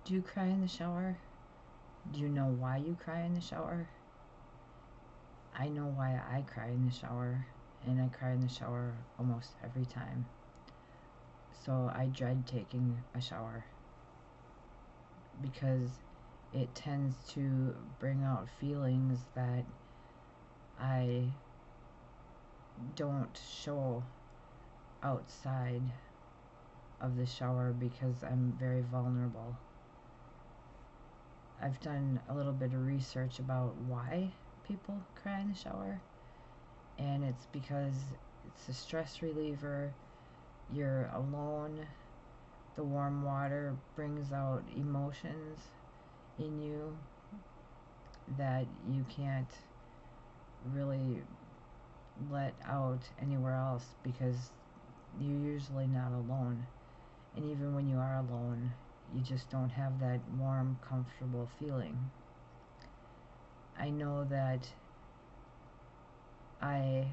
Do you cry in the shower? Do you know why you cry in the shower? I know why I cry in the shower, and I cry in the shower almost every time. So I dread taking a shower because it tends to bring out feelings that I don't show outside of the shower because I'm very vulnerable. I've done a little bit of research about why people cry in the shower, and it's because it's a stress reliever. You're alone. The warm water brings out emotions in you that you can't really let out anywhere else because you're usually not alone. And even when you are alone, you just don't have that warm, comfortable feeling. I know that I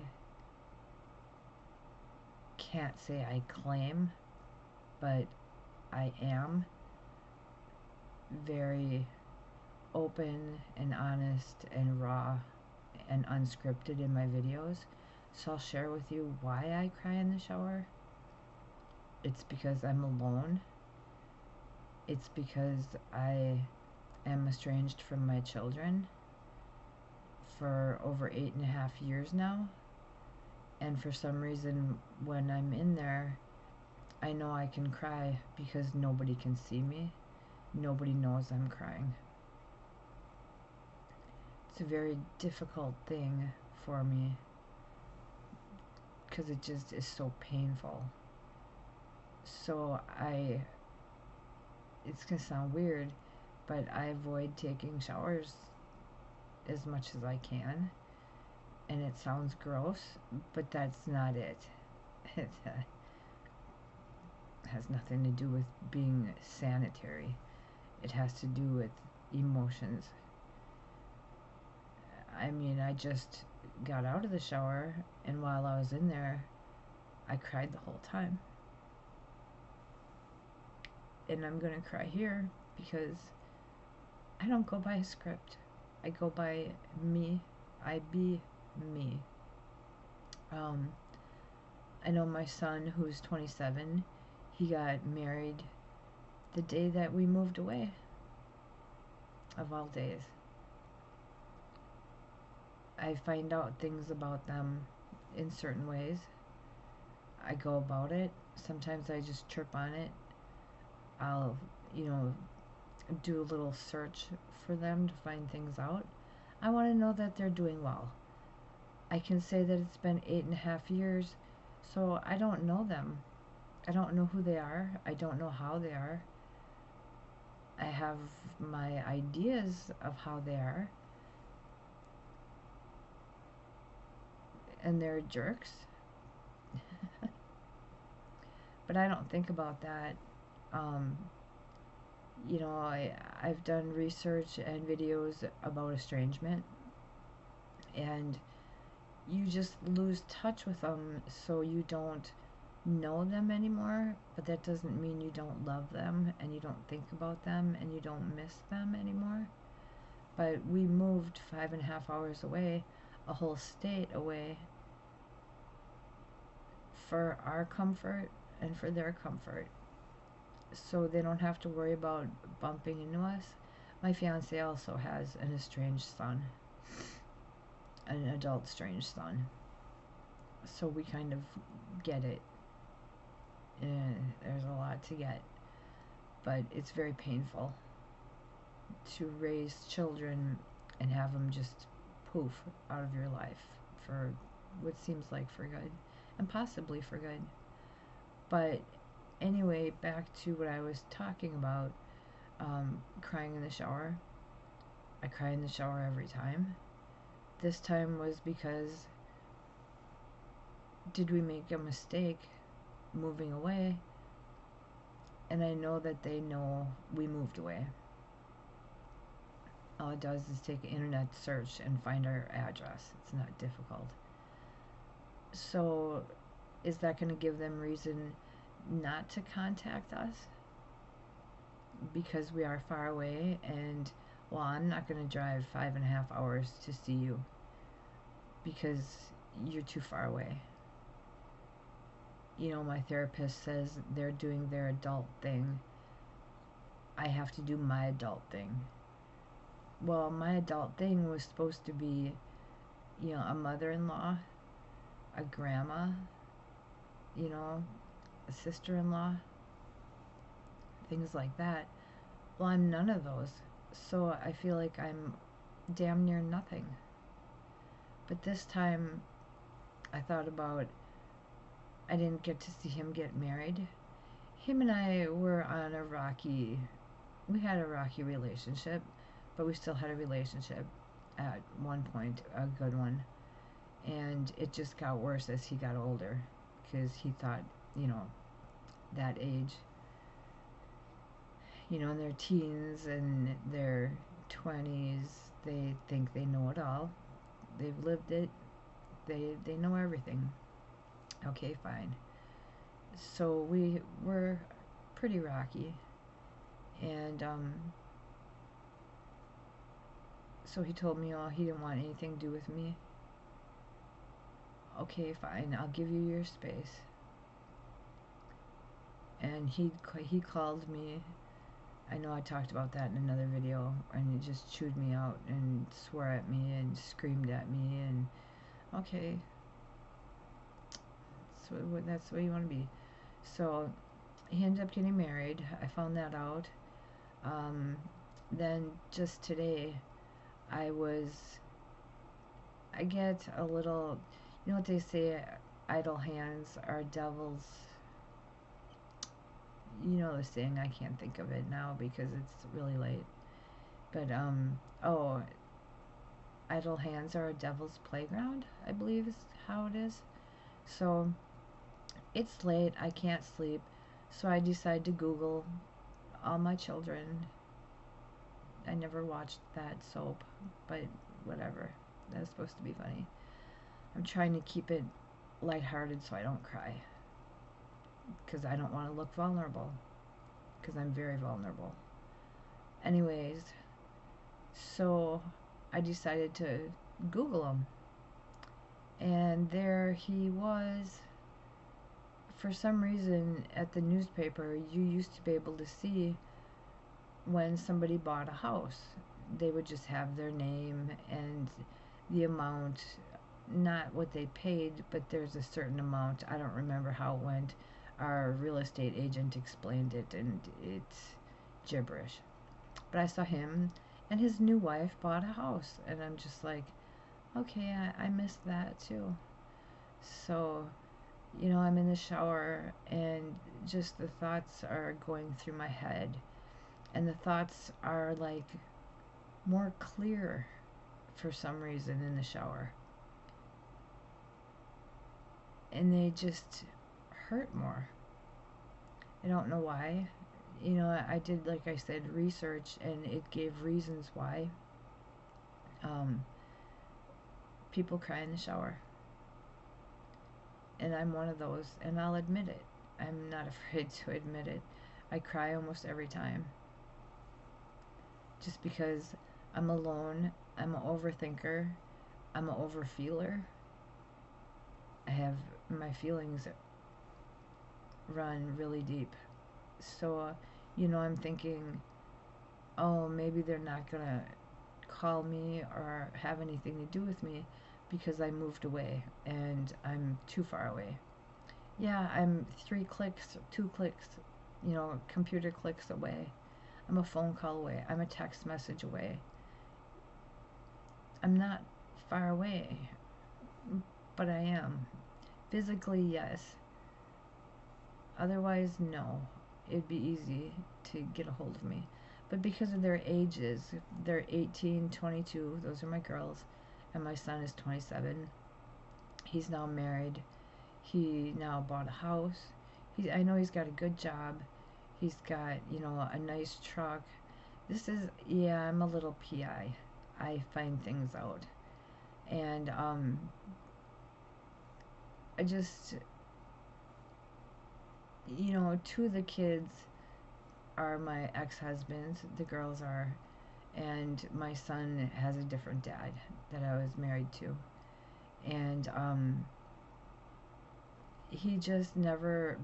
can't say I claim, but I am very open and honest and raw and unscripted in my videos. So I'll share with you why I cry in the shower. It's because I'm alone. It's because I am estranged from my children for over 8.5 years now. And for some reason, when I'm in there, I know I can cry because nobody can see me. Nobody knows I'm crying. It's a very difficult thing for me because it just is so painful. So it's gonna sound weird, but I avoid taking showers as much as I can. And it sounds gross, but that's not it. It has nothing to do with being sanitary. It has to do with emotions. I mean, I just got out of the shower, and while I was in there, I cried the whole time. And I'm gonna cry here because I don't go by a script. I go by me. I be me. I know my son, who's 27, he got married the day that we moved away, of all days. I find out things about them in certain ways. I go about it. Sometimes I just chirp on it. I'll, do a little search for them to find things out. I want to know that they're doing well. I can say that it's been 8.5 years, so I don't know them. I don't know who they are. I don't know how they are. I have my ideas of how they are, and they're jerks. But I don't think about that. Um, I've done research and videos about estrangement, and you just lose touch with them, so you don't know them anymore, but that doesn't mean you don't love them and you don't think about them and you don't miss them anymore. But we moved 5.5 hours away, a whole state away, for our comfort and for their comfort, so they don't have to worry about bumping into us. My fiance also has an estranged son, an adult estranged son, so we kind of get it. There's a lot to get, but it's very painful to raise children and have them just poof out of your life for what seems like for good, and possibly for good. But anyway, back to what I was talking about, crying in the shower. I cry in the shower every time. This time was because, did we make a mistake moving away? And I know that they know we moved away. All it does is take an internet search and find our address. It's not difficult. So is that going to give them reason not to contact us? because we are far away, and well, I'm not going to drive 5.5 hours to see you because you're too far away. You know, my therapist says they're doing their adult thing. I have to do my adult thing. Well, my adult thing was supposed to be, you know, a mother-in-law, a grandma, you know, a sister-in-law, things like that. Well, I'm none of those. So I feel like I'm damn near nothing. But this time I thought about, I didn't get to see him get married. Him and I were on we had a rocky relationship, but we still had a relationship at one point, a good one. And it just got worse as he got older because he thought, you know, that age, you know, in their teens and their 20s, they think they know it all. They've lived it. They know everything. Okay, fine. So we were pretty rocky, and so he told me, oh, he didn't want anything to do with me. Okay, fine. I'll give you your space. And he called me. I know I talked about that in another video, and he just chewed me out and swore at me and screamed at me, and okay, that's the way you want to be. So he ended up getting married. I found that out. Then just today, I get a little, you know what they say, idle hands are devils. You know the saying, I can't think of it now because it's really late. But, oh, idle hands are a devil's playground, I believe is how it is. So, it's late, I can't sleep, so I decide to Google all my children. I never watched that soap, but whatever. That's supposed to be funny. I'm trying to keep it lighthearted so I don't cry. Because I don't want to look vulnerable. Because I'm very vulnerable. Anyways, so I decided to Google him. And there he was. For some reason, at the newspaper, you used to be able to see when somebody bought a house. They would just have their name and the amount, not what they paid, but there's a certain amount. I don't remember how it went. Our real estate agent explained it, and it's gibberish. But I saw him, and his new wife bought a house, and I'm just like, okay, I missed that too. So, you know, I'm in the shower, and just the thoughts are going through my head, and the thoughts are like more clear for some reason in the shower, and they just hurt more. I don't know why. You know, I did, like I said, research, and it gave reasons why people cry in the shower. And I'm one of those, and I'll admit it. I'm not afraid to admit it. I cry almost every time. Just because I'm alone, I'm an overthinker, I'm an overfeeler. I have my feelings run really deep. So, you know, I'm thinking, oh, maybe they're not gonna call me or have anything to do with me because I moved away and I'm too far away. Yeah, I'm 3 clicks, 2 clicks, you know, computer clicks away. I'm a phone call away. I'm a text message away. I'm not far away, but I am. Physically, yes. Otherwise, no. It'd be easy to get a hold of me. But because of their ages, they're 18, 22, those are my girls, and my son is 27. He's now married. He now bought a house. I know he's got a good job. He's got, you know, a nice truck. Yeah, I'm a little PI. I find things out. And, I just, you know, 2 of the kids are my ex-husbands, the girls are, and my son has a different dad that I was married to. And he just never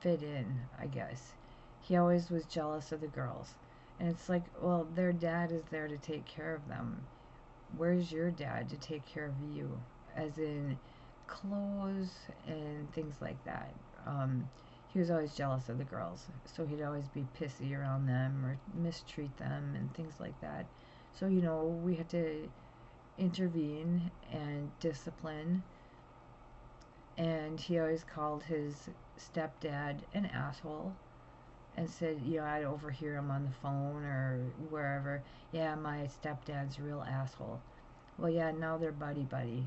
fit in, I guess. He always was jealous of the girls. And it's like, well, their dad is there to take care of them. Where's your dad to take care of you? As in clothes and things like that. He was always jealous of the girls, so he'd always be pissy around them or mistreat them and things like that. So, we had to intervene and discipline, and he always called his stepdad an asshole and said, I'd overhear him on the phone or wherever, yeah, my stepdad's a real asshole. Well, yeah, now they're buddy-buddy.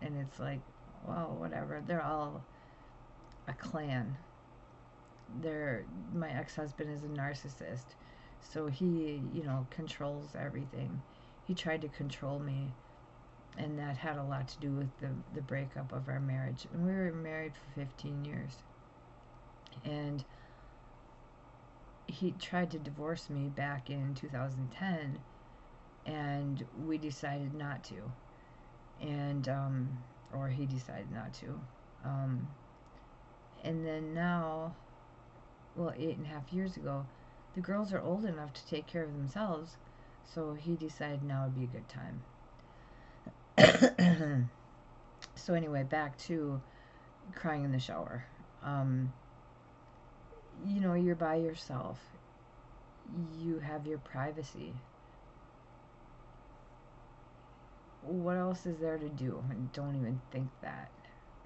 And it's like, well, whatever. They're all a clan. My ex-husband is a narcissist. So he, controls everything. He tried to control me, and that had a lot to do with the breakup of our marriage. And we were married for 15 years. And he tried to divorce me back in 2010, and we decided not to. And, or he decided not to. And then now, well, 8.5 years ago, the girls are old enough to take care of themselves, so he decided now would be a good time. So anyway, back to crying in the shower. You're by yourself. You have your privacy. What else is there to do? Don't even think that.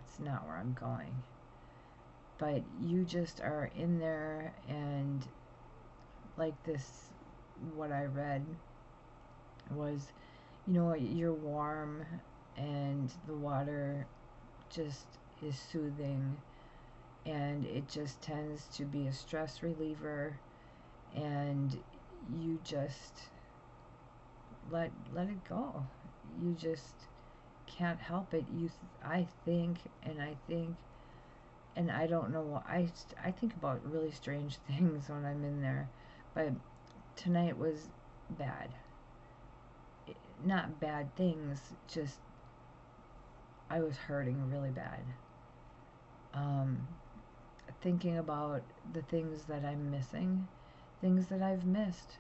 It's not where I'm going. But you just are in there, and like this, what I read was, you're warm, and the water just is soothing, and it just tends to be a stress reliever, and you just let it go. You just can't help it. I think, and I don't know what I think about really strange things when I'm in there, but tonight was bad. Not bad things, just I was hurting really bad. Thinking about the things that I'm missing, things that I've missed,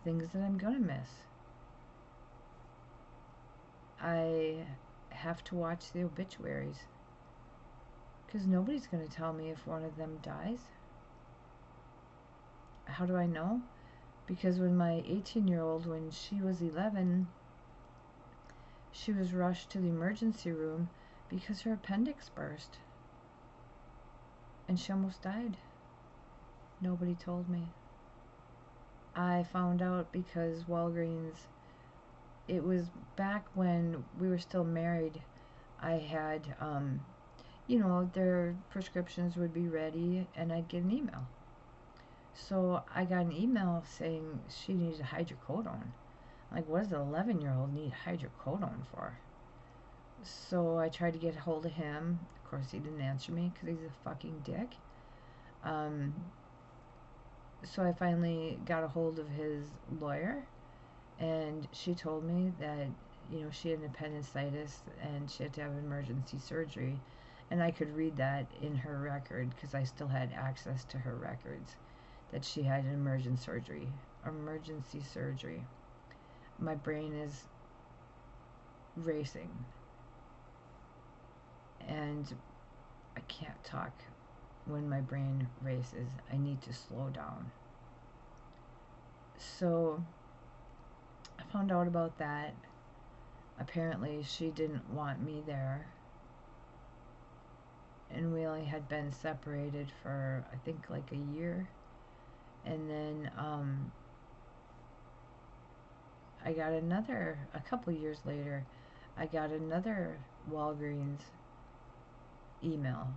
things that I'm gonna miss. I have to watch the obituaries, because nobody's going to tell me if one of them dies. How do I know? Because when my 18-year-old, when she was 11, she was rushed to the emergency room because her appendix burst. And she almost died. Nobody told me. I found out because Walgreens, it was back when we were still married. I had, their prescriptions would be ready, and I'd get an email. So I got an email saying she needed hydrocodone. Like, what does an 11-year-old need hydrocodone for? So I tried to get a hold of him. Of course, he didn't answer me because he's a fucking dick. So I finally got a hold of his lawyer, and she told me that, she had appendicitis and she had to have emergency surgery. And I could read that in her record because I still had access to her records, that she had an emergency surgery. My brain is racing, and I can't talk when my brain races. I need to slow down. So I found out about that. Apparently she didn't want me there, and we only had been separated for I think like a year. And then I got a couple years later, I got another Walgreens email.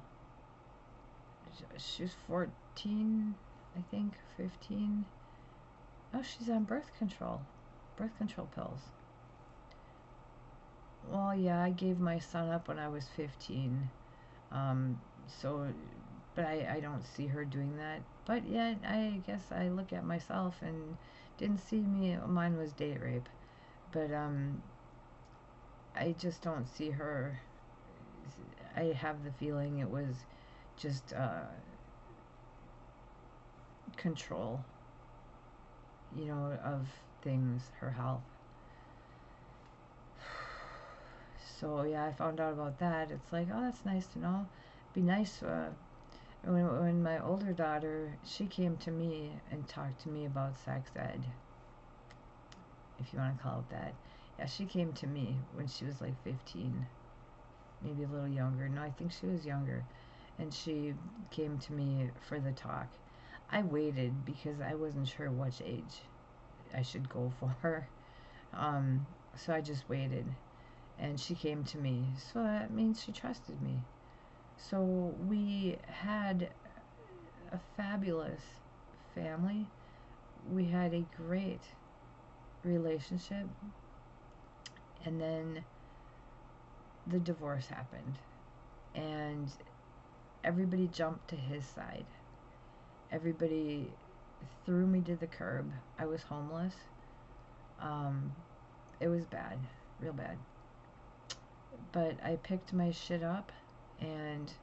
She was 14, I think, 15. Oh, she's on birth control pills. Well, yeah, I gave my son up when I was 15. So but I don't see her doing that. But yet, I guess I look at myself and didn't see me. Mine was date rape, but I just don't see her. I have the feeling it was just control, of things, her health. So yeah, I found out about that. It's like, oh, that's nice to know. Be nice. When my older daughter, she came to me and talked to me about sex ed, if you want to call it that. Yeah, she came to me when she was like 15, maybe a little younger. No, I think she was younger. And she came to me for the talk. I waited because I wasn't sure which age I should go for. So I just waited. And she came to me. So that means she trusted me. So we had a fabulous family. We had a great relationship. And then the divorce happened. And everybody jumped to his side. Everybody threw me to the curb. I was homeless. It was bad, real bad. But I picked my shit up and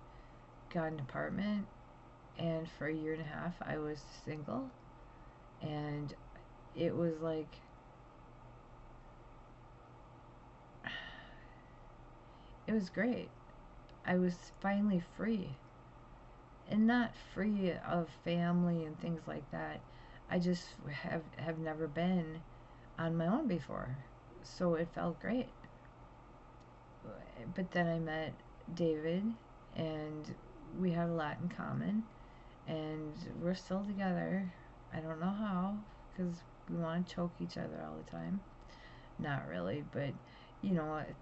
got an apartment. And for a year and a half, I was single. And it was like, it was great. I was finally free. And not free of family and things like that. I just have never been on my own before. So it felt great. But then I met David, and we had a lot in common, and we're still together. I don't know how, because we want to choke each other all the time. Not really, but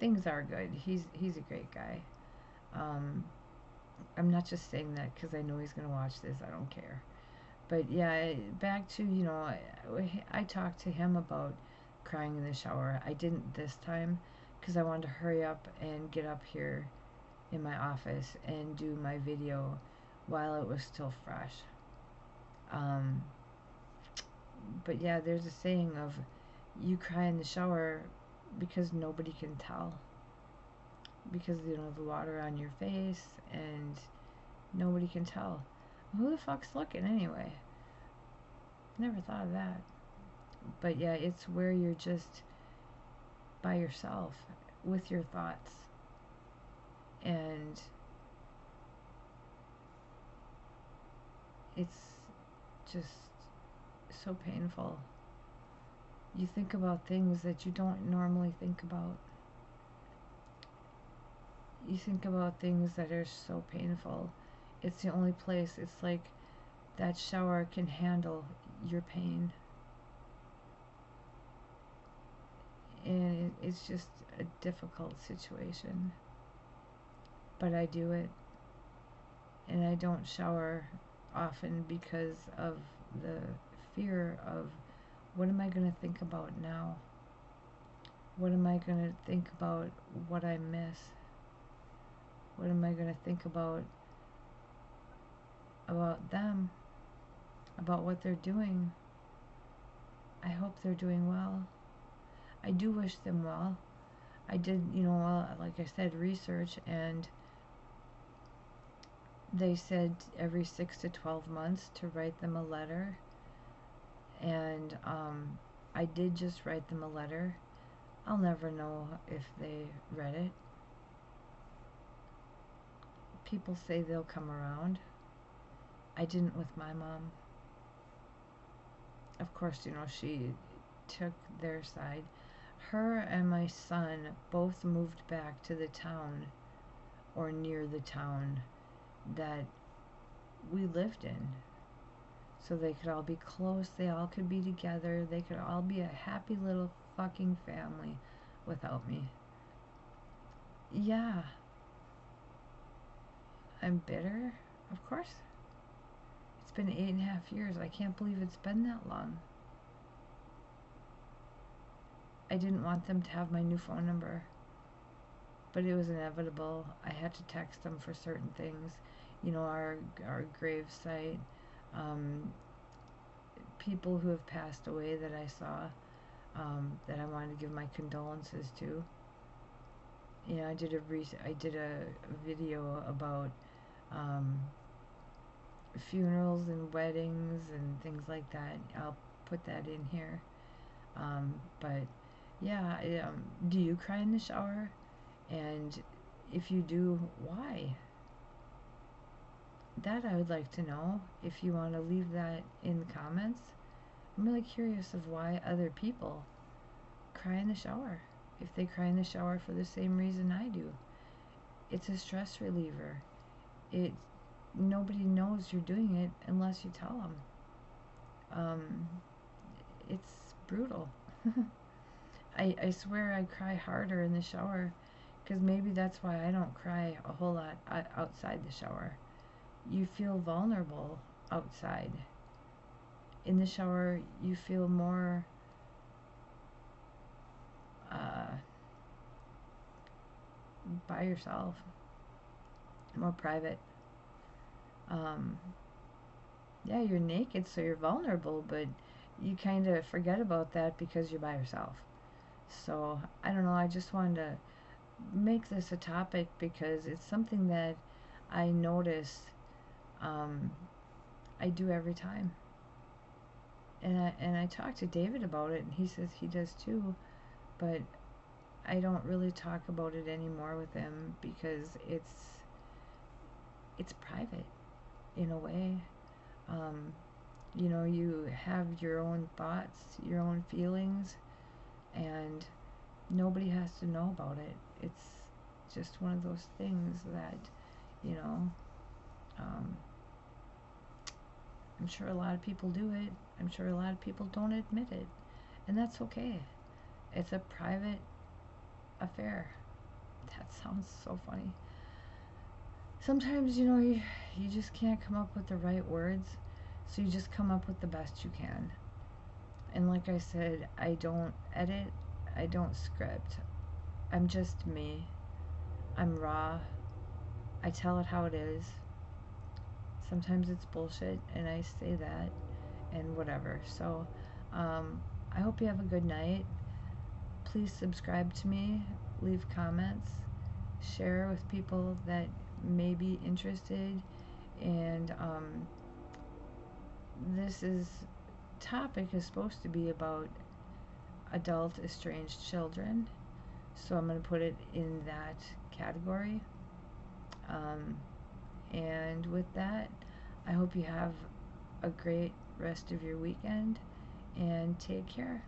things are good. He's a great guy. I'm not just saying that because I know he's gonna watch this. I don't care. But yeah, back to I talked to him about crying in the shower. I didn't this time because I wanted to hurry up and get up here in my office and do my video while it was still fresh. But yeah, there's a saying of you cry in the shower because nobody can tell, because you don't have the water on your face and nobody can tell. Who the fuck's looking anyway? Never thought of that. But yeah, it's where you're just by yourself with your thoughts, and it's just so painful. You think about things that you don't normally think about. You think about things that are so painful. It's the only place, it's like that shower can handle your pain. And it's just a difficult situation. But I do it. And I don't shower often because of the fear of, what am I going to think about now? What am I going to think about what I miss? What am I going to think about them? About what they're doing? I hope they're doing well. I do wish them well. I did, like I said, research, and they said every 6 to 12 months to write them a letter. And I did just write them a letter. I'll never know if they read it. People say they'll come around. I didn't with my mom. Of course, she took their side. Her and my son both moved back to the town, or near the town, that we lived in. So they could all be close, they all could be together, they could all be a happy little fucking family without me. Yeah. I'm bitter? Of course. It's been 8.5 years. I can't believe it's been that long. I didn't want them to have my new phone number, but it was inevitable. I had to text them for certain things. our grave site. Um, People who have passed away that I saw, that I wanted to give my condolences to. I did a video about um, funerals and weddings and things like that. I'll put that in here. But yeah, do you cry in the shower? And if you do, why? That I would like to know. If you want to leave that in the comments, I'm really curious of why other people cry in the shower. If they cry in the shower for the same reason I do, it's a stress reliever. It Nobody knows you're doing it unless you tell them. It's brutal. I swear I cry harder in the shower, because maybe that's why I don't cry a whole lot outside the shower. You feel vulnerable outside. In the shower, you feel more by yourself, more private. Yeah, you're naked, so you're vulnerable, but you kind of forget about that because you're by yourself. So, I don't know, I just wanted to make this a topic because it's something that I notice I do every time. And I talked to David about it, and he says he does too, but I don't really talk about it anymore with him because it's private in a way. You have your own thoughts, your own feelings, and nobody has to know about it. It's just one of those things that, you know, um, I'm sure a lot of people do it. I'm sure a lot of people don't admit it. And that's okay. It's a private affair. That sounds so funny. Sometimes, you just can't come up with the right words, so you just come up with the best you can. And like I said, I don't edit, I don't script. I'm just me. I'm raw. I tell it how it is. Sometimes it's bullshit, and I say that, and whatever. So, I hope you have a good night. Please subscribe to me, leave comments, share with people that may be interested, and this topic is supposed to be about adult estranged children, so I'm going to put it in that category. And with that, I hope you have a great rest of your weekend, and take care.